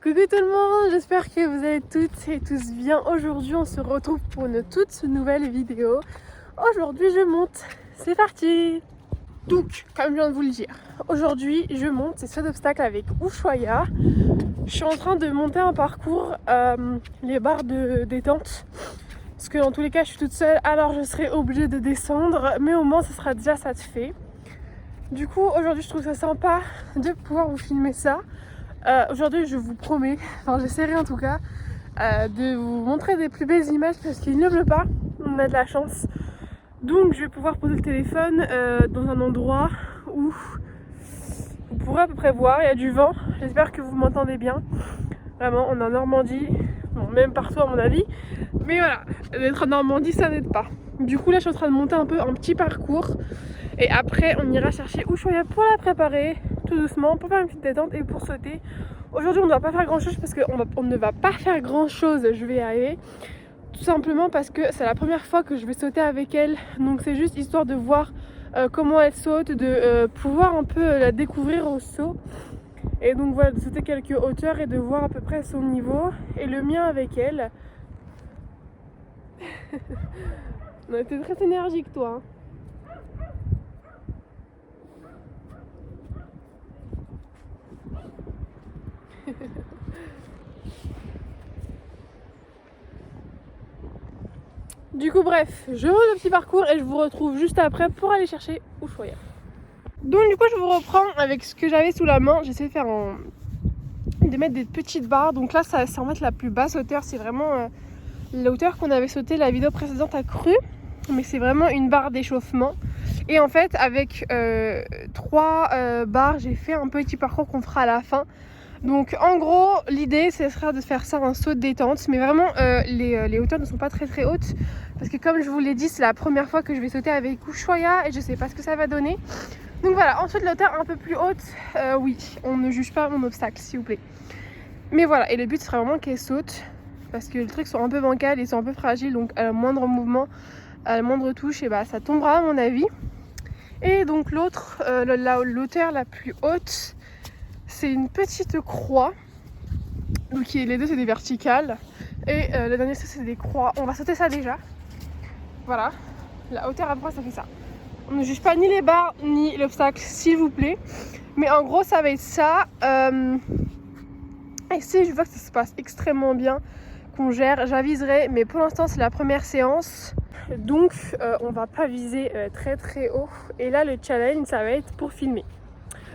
Coucou tout le monde, j'espère que vous allez toutes et tous bien. Aujourd'hui on se retrouve pour une toute nouvelle vidéo. Aujourd'hui je monte, c'est parti. Donc comme je viens de vous le dire, aujourd'hui je monte, c'est saut d'obstacle avec Ushuaïa. Je suis en train de monter un parcours, les barres de détente. Parce que dans tous les cas je suis toute seule, alors je serai obligée de descendre. Mais au moins ce sera déjà ça de fait. Du coup aujourd'hui je trouve ça sympa de pouvoir vous filmer ça. Aujourd'hui je vous promets, enfin j'essaierai en tout cas de vous montrer des plus belles images parce qu'il ne pleut pas, on a de la chance. Donc je vais pouvoir poser le téléphone dans un endroit où vous pourrez à peu près voir, il y a du vent, j'espère que vous m'entendez bien. Vraiment on est en Normandie, bon, même partout à mon avis, mais voilà, d'être en Normandie ça n'aide pas. Du coup là je suis en train de monter un peu un petit parcours et après on ira chercher Ushuaïa pour la préparer tout doucement, pour faire une petite détente et pour sauter. Aujourd'hui on ne va pas faire grand chose parce qu'on ne va pas faire grand chose, je vais y arriver. Tout simplement parce que c'est la première fois que je vais sauter avec elle, donc c'est juste histoire de voir comment elle saute, de pouvoir un peu la découvrir au saut. Et donc voilà, de sauter quelques hauteurs et de voir à peu près son niveau et le mien avec elle. On a été très énergique toi hein. Du coup bref, je roule le petit parcours et je vous retrouve juste après pour aller chercher Ushuaïa. Donc du coup je vous reprends avec ce que j'avais sous la main. J'essaie de mettre des petites barres. Donc là c'est en fait la plus basse hauteur, c'est vraiment la hauteur qu'on avait sauté la vidéo précédente à Cru. Mais c'est vraiment une barre d'échauffement. Et en fait avec 3 barres j'ai fait un petit parcours qu'on fera à la fin. Donc en gros l'idée ce sera de faire ça en saut de détente. Mais vraiment les hauteurs ne sont pas très hautes. Parce que comme je vous l'ai dit c'est la première fois que je vais sauter avec Ushuaïa. Et je sais pas ce que ça va donner. Donc voilà, ensuite la hauteur un peu plus haute, oui, on ne juge pas mon obstacle s'il vous plaît. Mais voilà, et le but ce sera vraiment qu'elle saute. Parce que les trucs sont un peu bancals, ils sont un peu fragiles. Donc à le moindre mouvement, à la moindre touche, et bah ça tombera à mon avis. Et donc l'autre, l'hauteur la plus haute, c'est une petite croix. Donc les deux c'est des verticales. Et le dernier c'est des croix. On va sauter ça déjà. Voilà, la hauteur après ça fait ça. On ne juge pas ni les barres ni l'obstacle s'il vous plaît. Mais en gros ça va être ça. Et si je vois que ça se passe extrêmement bien, qu'on gère, j'aviserai. Mais pour l'instant c'est la première séance. Donc on va pas viser très haut. Et là le challenge ça va être pour filmer.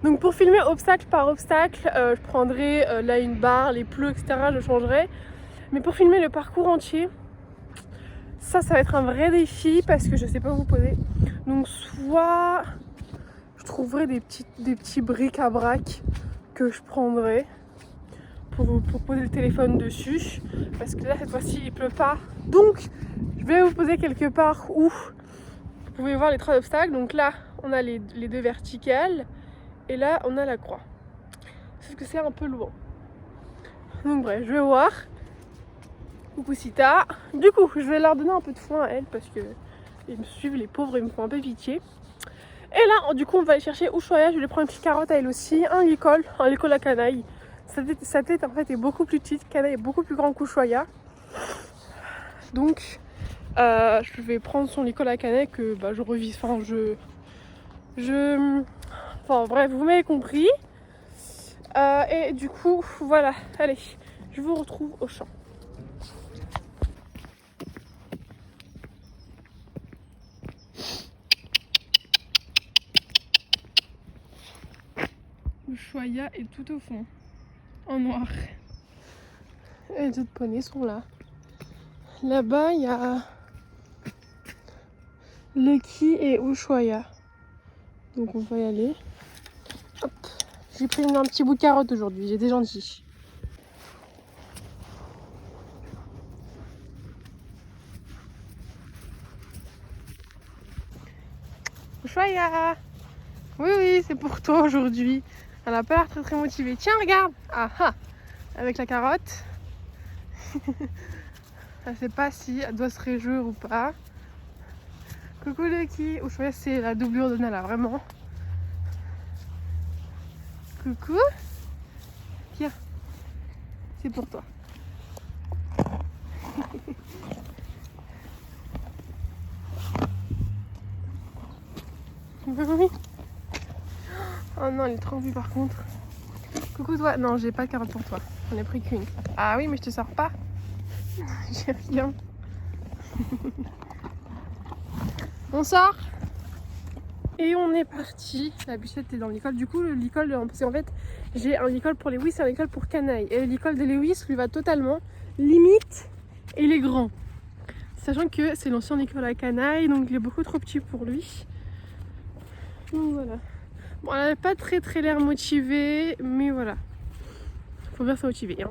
Donc pour filmer obstacle par obstacle, je prendrai là une barre, les plots etc. je changerai. Mais pour filmer le parcours entier, ça va être un vrai défi parce que je sais pas où vous poser. Donc soit je trouverai des petits bric-à-brac que je prendrai pour poser le téléphone dessus. Parce que là cette fois-ci il pleut pas. Donc je vais vous poser quelque part où vous pouvez voir les 3 obstacles. Donc là on a les 2 verticales et là on a la croix. Sauf que c'est un peu loin. Donc bref, je vais voir. Coucou Sita. Du coup je vais leur donner un peu de foin à elle parce que ils me suivent les pauvres, ils me font un peu pitié. Et là du coup on va aller chercher Ushuaïa. Je vais lui prendre une petite carotte à elle aussi, un licol à canaille. Sa tête en fait est beaucoup plus petite, canaille est beaucoup plus grand qu'Ushuaïa. Donc je vais prendre son licol à canaille que je revise, enfin bref vous m'avez compris. Et du coup voilà, allez je vous retrouve au champ. Ushuaïa est tout au fond, en noir. Et les autres poneys sont là. Là-bas, il y a Lucky et Ushuaïa. Donc on va y aller. Hop. J'ai pris un petit bout de carotte aujourd'hui, j'ai des gentils. Ushuaïa! Oui, c'est pour toi aujourd'hui. Elle a pas l'air très motivée. Tiens, regarde! Ah ah! Avec la carotte. Elle sait pas si elle doit se réjouir ou pas. Coucou Lucky! Ushuaïa, c'est la doublure de Nala, vraiment. Coucou! Viens! c'est pour toi. Oui. Oh non, elle est trop envie par contre. Coucou toi. Non, j'ai pas de carotte pour toi. J'en ai pris qu'une. Ah oui, mais je te sors pas. J'ai rien. On sort. Et on est parti. La Bichette est dans l'école. Du coup, l'école, parce qu'en fait, j'ai un école pour Lewis et un école pour Canaille. Et l'école de Lewis lui va totalement. Limite, et il est grand. Sachant que c'est l'ancienne école à Canaille, donc il est beaucoup trop petit pour lui. Donc voilà. Bon, elle n'a pas très l'air motivée, mais voilà. Faut bien se motiver. Hein.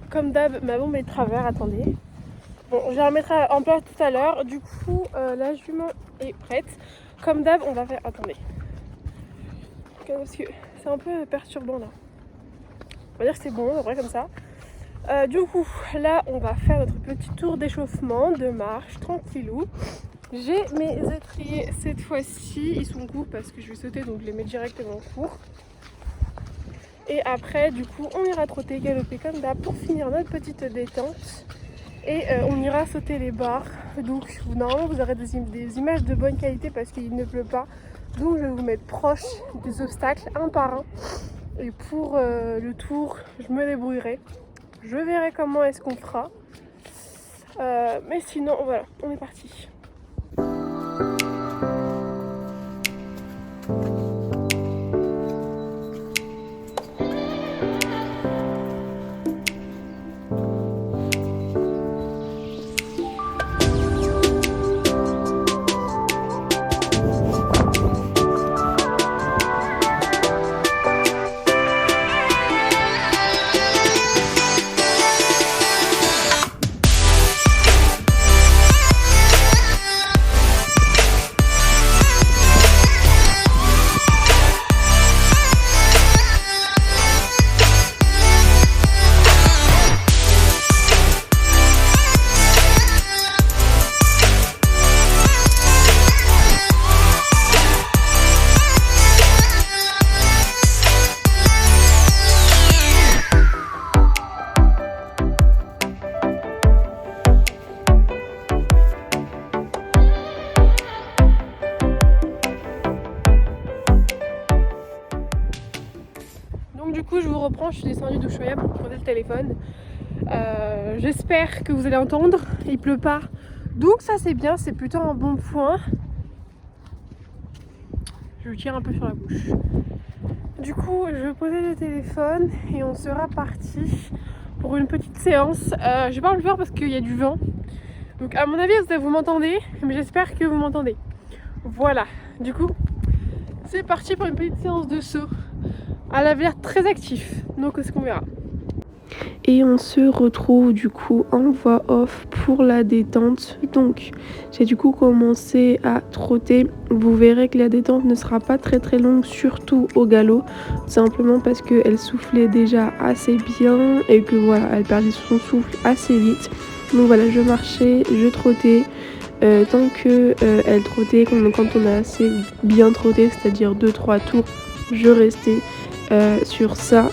Comme d'hab, ma bombe est de travers, attendez. Bon, je la remettrai en place tout à l'heure. Du coup, la jument est prête. Comme d'hab, on va faire... Attendez. Parce que c'est un peu perturbant là. On va dire que c'est bon, en vrai, comme ça. Du coup, là, on va faire notre petit tour d'échauffement, de marche, tranquillou. J'ai mes étriers cette fois-ci. Ils sont courts parce que je vais sauter, donc je les mets directement courts. Et après, du coup, on ira trotter, galoper comme d'hab pour finir notre petite détente. Et on ira sauter les barres. Donc, normalement, vous aurez des images de bonne qualité parce qu'il ne pleut pas. Donc, je vais vous mettre proche des obstacles, un par un. Et pour le tour, je me débrouillerai. Je verrai comment est-ce qu'on fera. Mais sinon, voilà, on est parti. Du coup, je vous reprends, je suis descendue d'Ushuaïa pour poser le téléphone. J'espère que vous allez entendre, il pleut pas. Donc ça c'est bien, c'est plutôt un bon point. Je tire un peu sur la bouche. Du coup, je vais poser le téléphone et on sera parti pour une petite séance. Je vais pas le faire parce qu'il y a du vent. Donc à mon avis, vous m'entendez, mais j'espère que vous m'entendez. Voilà, du coup, c'est parti pour une petite séance de saut. Elle avait l'air très actif, donc c'est ce qu'on verra. Et on se retrouve du coup en voix off pour la détente. Donc j'ai du coup commencé à trotter. Vous verrez que la détente ne sera pas très longue, surtout au galop. Simplement parce qu'elle soufflait déjà assez bien et que voilà, elle perdait son souffle assez vite. Donc voilà, je marchais, je trottais. Tant que elle trottait, quand on a assez bien trotté, c'est-à-dire 2-3 tours, je restais sur ça.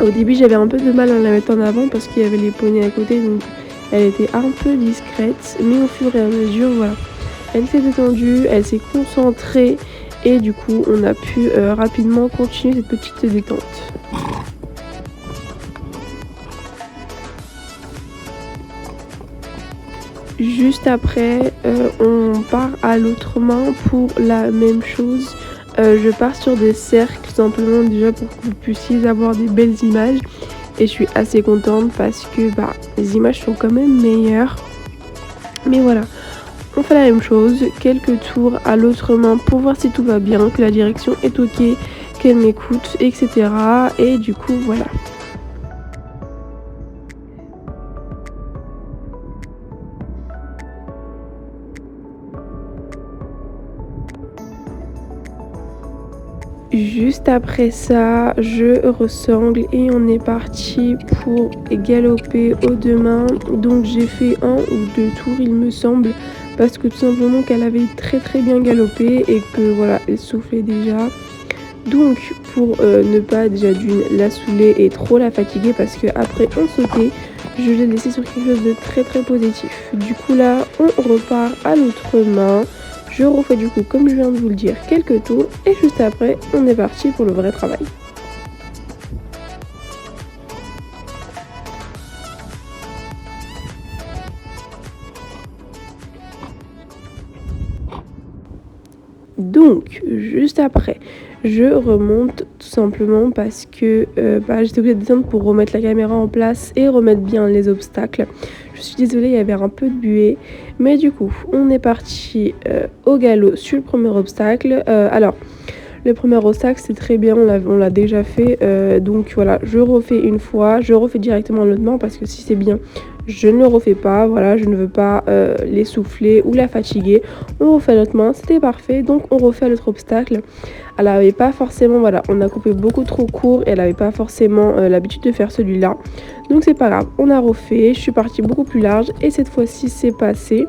Au début j'avais un peu de mal à la mettre en avant parce qu'il y avait les poneys à côté, donc elle était un peu discrète, mais au fur et à mesure voilà, elle s'est détendue, elle s'est concentrée et du coup on a pu rapidement continuer cette petite détente. Juste après, on part à l'autre main pour la même chose. Je pars sur des cercles tout simplement déjà pour que vous puissiez avoir des belles images. Et je suis assez contente parce que les images sont quand même meilleures. Mais voilà, on fait la même chose, quelques tours à l'autre main pour voir si tout va bien, que la direction est ok, qu'elle m'écoute, etc. Et du coup, voilà. Juste après ça, je ressemble et on est parti pour galoper aux deux mains. Donc j'ai fait 1 ou 2 tours il me semble, parce que tout simplement qu'elle avait très bien galopé et que voilà, elle soufflait déjà. Donc pour ne pas déjà d'une la saouler et trop la fatiguer, parce que après on sautait, je l'ai laissé sur quelque chose de très positif. Du coup là on repart à l'autre main. Je refais du coup, comme je viens de vous le dire, quelques tours et juste après, on est parti pour le vrai travail. Donc, juste après, je remonte tout simplement parce que j'étais obligée de descendre pour remettre la caméra en place et remettre bien les obstacles. Je suis désolée, il y avait un peu de buée. Mais du coup, on est parti au galop sur le premier obstacle. Alors, le premier obstacle, c'est très bien, on l'a déjà fait. Donc voilà, je refais une fois, je refais directement l'autre main parce que si c'est bien, je ne le refais pas. Voilà, je ne veux pas l'essouffler ou la fatiguer. On refait l'autre main, c'était parfait. Donc on refait l'autre obstacle. Elle n'avait pas forcément, voilà, on a coupé beaucoup trop court et elle n'avait pas forcément l'habitude de faire celui-là. Donc c'est pas grave, on a refait, je suis partie beaucoup plus large et cette fois-ci c'est passé.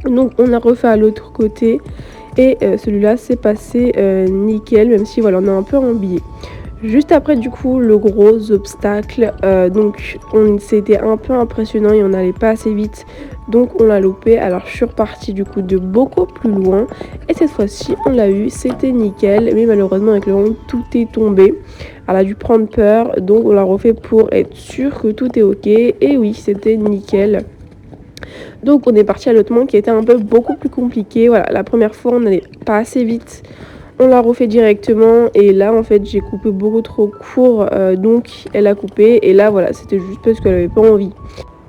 Donc on a refait à l'autre côté. Et celui-là s'est passé nickel, même si voilà, on a un peu embillé. Juste après du coup le gros obstacle, donc c'était un peu impressionnant et on n'allait pas assez vite, donc on l'a loupé. Alors je suis repartie du coup de beaucoup plus loin et cette fois-ci on l'a eu, c'était nickel, mais malheureusement avec le vent tout est tombé. Elle a dû prendre peur, donc on l'a refait pour être sûr que tout est ok. Et oui, c'était nickel. Donc on est parti à l'autre main qui était un peu beaucoup plus compliqué. Voilà, la première fois on n'allait pas assez vite. On l'a refait directement et là en fait j'ai coupé beaucoup trop court, donc elle a coupé et là voilà, c'était juste parce qu'elle avait pas envie.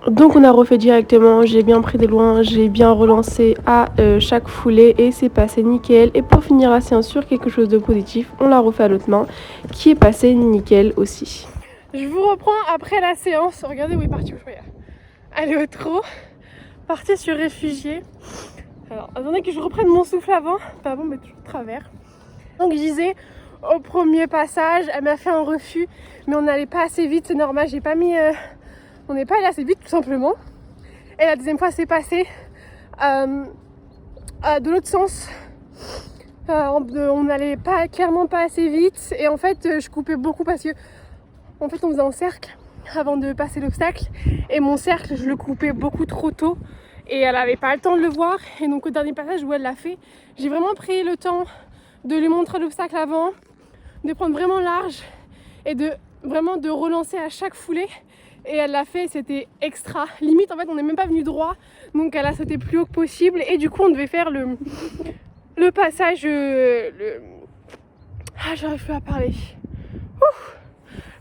Donc on a refait directement, j'ai bien pris des loin, j'ai bien relancé à chaque foulée et c'est passé nickel. Et pour finir la séance sur quelque chose de positif, on l'a refait à l'autre main qui est passé nickel aussi. Je vous reprends après la séance, regardez où est parti, elle est au trot. Partie sur réfugié. Alors attendez que je reprenne mon souffle avant. Pas bon, mais toujours de travers. Donc je disais, au premier passage, elle m'a fait un refus, mais on n'allait pas assez vite, c'est normal, j'ai pas mis. On n'est pas allé assez vite tout simplement. Et la deuxième fois c'est passé de l'autre sens. On n'allait pas clairement pas assez vite. Et en fait je coupais beaucoup parce que en fait on faisait un cercle avant de passer l'obstacle. Et mon cercle je le coupais beaucoup trop tôt. Et elle n'avait pas le temps de le voir. Et donc au dernier passage où elle l'a fait, j'ai vraiment pris le temps de lui montrer l'obstacle avant, de prendre vraiment large et de vraiment de relancer à chaque foulée. Et elle l'a fait, c'était extra. Limite en fait on n'est même pas venu droit, donc elle a sauté plus haut que possible. Et du coup on devait faire le passage, j'arrive plus à parler.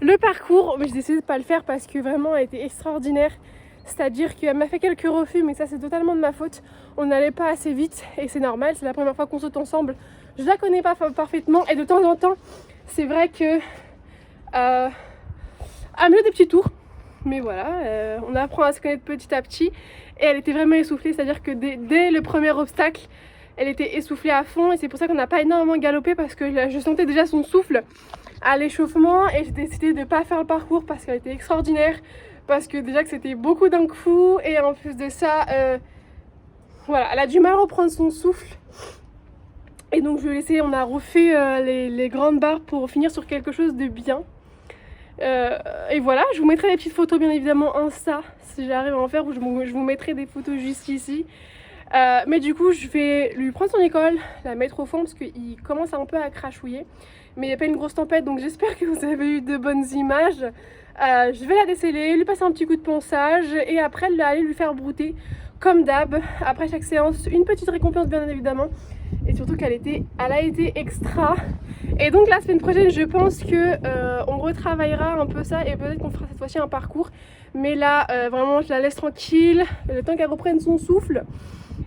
Le parcours, mais j'ai décidé de pas le faire parce que vraiment elle était extraordinaire. C'est-à-dire qu'elle m'a fait quelques refus, mais ça c'est totalement de ma faute. On n'allait pas assez vite et c'est normal, c'est la première fois qu'on saute ensemble. Je la connais pas parfaitement et de temps en temps, c'est vrai que elle me fait des petits tours. Mais voilà, on apprend à se connaître petit à petit. Et elle était vraiment essoufflée, c'est-à-dire que dès le premier obstacle, elle était essoufflée à fond. Et c'est pour ça qu'on n'a pas énormément galopé parce que je sentais déjà son souffle à l'échauffement. Et j'ai décidé de ne pas faire le parcours parce qu'elle était extraordinaire. Parce que déjà que c'était beaucoup d'un coup. Et en plus de ça, voilà, elle a du mal à reprendre son souffle. Et donc je vais laisser, on a refait les grandes barres pour finir sur quelque chose de bien. Et voilà, je vous mettrai des petites photos bien évidemment Insta si j'arrive à en faire, ou je vous mettrai des photos juste ici. Mais du coup je vais lui prendre son école, la mettre au fond parce qu'il commence un peu à crachouiller. Mais il n'y a pas une grosse tempête, donc j'espère que vous avez eu de bonnes images. Je vais la déceler, lui passer un petit coup de ponçage et après aller lui faire brouter comme d'hab, après chaque séance, une petite récompense bien évidemment. Et surtout qu'elle a été extra. Et donc la semaine prochaine, je pense que on retravaillera un peu ça et peut-être qu'on fera cette fois-ci un parcours. Mais là, vraiment, je la laisse tranquille, le temps qu'elle reprenne son souffle.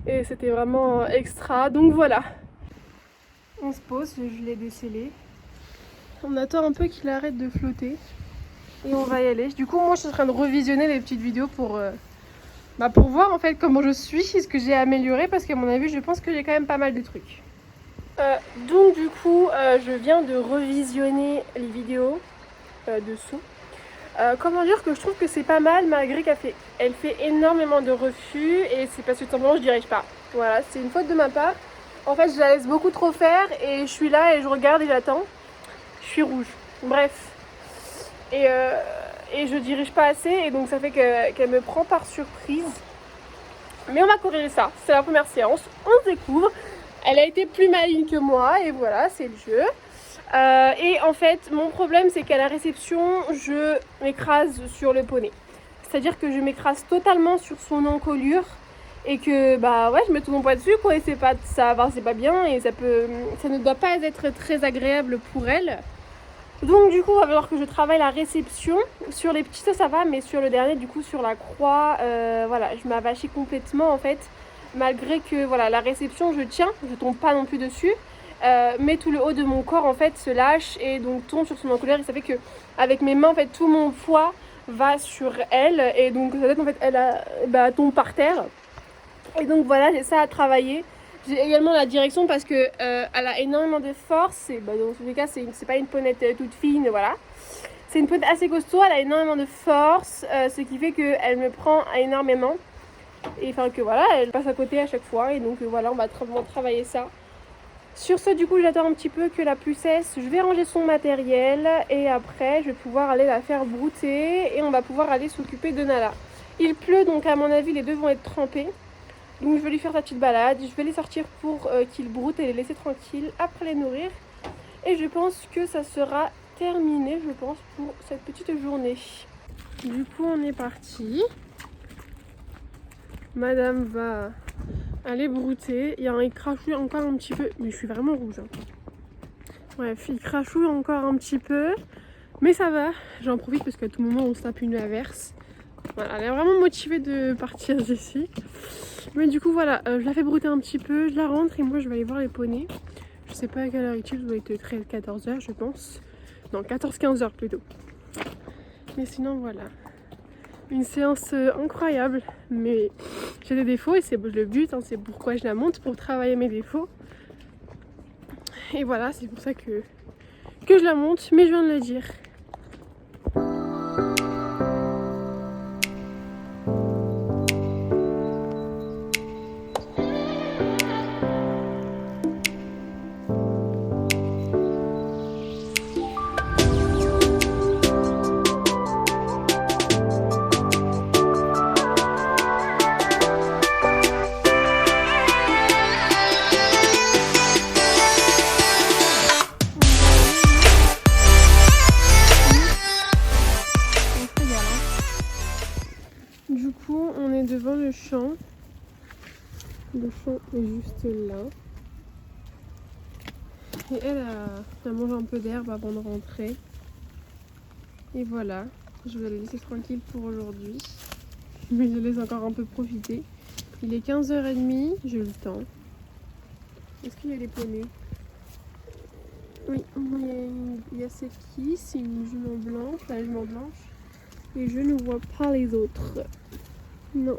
Et c'était vraiment extra. Donc voilà. On se pose, je l'ai décellé. On attend un peu qu'il arrête de flotter. Et on va y aller. Du coup, moi, je suis en train de revisionner les petites vidéos pour voir en fait comment je suis, ce que j'ai amélioré. Parce qu'à mon avis, je pense que j'ai quand même pas mal de trucs. Donc du coup, je viens de revisionner les vidéos dessous. Comment dire que je trouve que c'est pas mal malgré qu'elle fait énormément de refus et c'est parce que tout simplement je dirige pas. Voilà, c'est une faute de ma part. En fait, je la laisse beaucoup trop faire et je suis là et je regarde et j'attends. Je suis rouge. Bref. Et je dirige pas assez et donc ça fait qu'elle me prend par surprise. Mais on va corriger ça. C'est la première séance. On se découvre. Elle a été plus maligne que moi et voilà, c'est le jeu. Et en fait, mon problème, c'est qu'à la réception, je m'écrase sur le poney. C'est-à-dire que je m'écrase totalement sur son encolure et que je mets tout mon poids dessus quoi. Et c'est pas bien et ça ne doit pas être très agréable pour elle. Donc du coup, il va falloir que je travaille la réception. Sur les petits, ça va, mais sur le dernier, du coup, sur la croix, je m'avachis complètement en fait. Malgré que la réception, je tiens, je tombe pas non plus dessus. Mais tout le haut de mon corps en fait se lâche et donc tombe sur son encolure et ça fait que avec mes mains en fait tout mon poids va sur elle et donc sa tête en fait elle tombe par terre et donc voilà, j'ai ça à travailler. J'ai également la direction parce que elle a énormément de force et dans tous les cas c'est pas une ponette toute fine, voilà, c'est une ponette assez costaud, elle a énormément de force, ce qui fait qu'elle me prend énormément et enfin que voilà, elle passe à côté à chaque fois et donc on va travailler ça. Sur ce, du coup, j'attends un petit peu que la pluie cesse. Je vais ranger son matériel et après, je vais pouvoir aller la faire brouter et on va pouvoir aller s'occuper de Nala. Il pleut, donc à mon avis, les deux vont être trempés. Donc je vais lui faire sa petite balade. Je vais les sortir pour qu'ils broutent et les laisser tranquilles. Après les nourrir. Et je pense que ça sera terminé, je pense, pour cette petite journée. Du coup, on est parti. Madame va aller brouter. Il crachouille encore un petit peu, mais je suis vraiment rouge. Bref, il crachouille encore un petit peu, mais ça va. J'en profite parce qu'à tout moment on se tape une averse. Voilà, elle est vraiment motivée de partir d'ici. Mais du coup voilà, je la fais brouter un petit peu, je la rentre et moi je vais aller voir les poneys. Je sais pas à quelle heure il tire, ça doit être 13-14h je pense. Non, 14-15h plutôt. Mais sinon voilà. Une séance incroyable, mais j'ai des défauts et c'est le but, c'est pourquoi je la monte, pour travailler mes défauts. Et voilà, c'est pour ça que je la monte, mais je viens de le dire. Du coup, on est devant le champ. Le champ est juste là. Et elle a mangé un peu d'herbe avant de rentrer. Et voilà, je vais la laisser tranquille pour aujourd'hui. Mais je laisse encore un peu profiter. Il est 15h30, j'ai le temps. Est-ce qu'il y a des poneys? Oui, il y a cette qui, c'est une jument blanche, la jument blanche. Et je ne vois pas les autres. Non.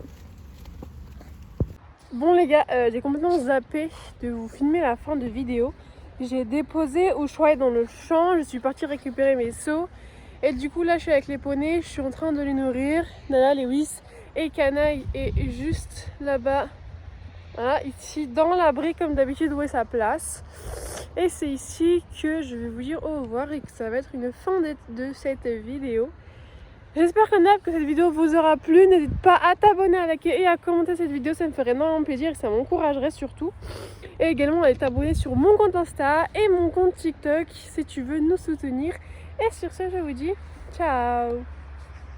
Bon les gars, j'ai complètement zappé de vous filmer la fin de vidéo. J'ai déposé Ushuaïa dans le champ, je suis partie récupérer mes seaux. Et du coup là je suis avec les poneys, je suis en train de les nourrir. Nala, Lewis et Canaille est juste là-bas. Voilà, ici dans l'abri comme d'habitude où est sa place. Et c'est ici que je vais vous dire au revoir et que ça va être une fin de cette vidéo. J'espère que cette vidéo vous aura plu. N'hésite pas à t'abonner, à liker et à commenter cette vidéo. Ça me ferait énormément plaisir et ça m'encouragerait surtout. Et également à t'abonner sur mon compte Insta et mon compte TikTok si tu veux nous soutenir. Et sur ce, je vous dis ciao!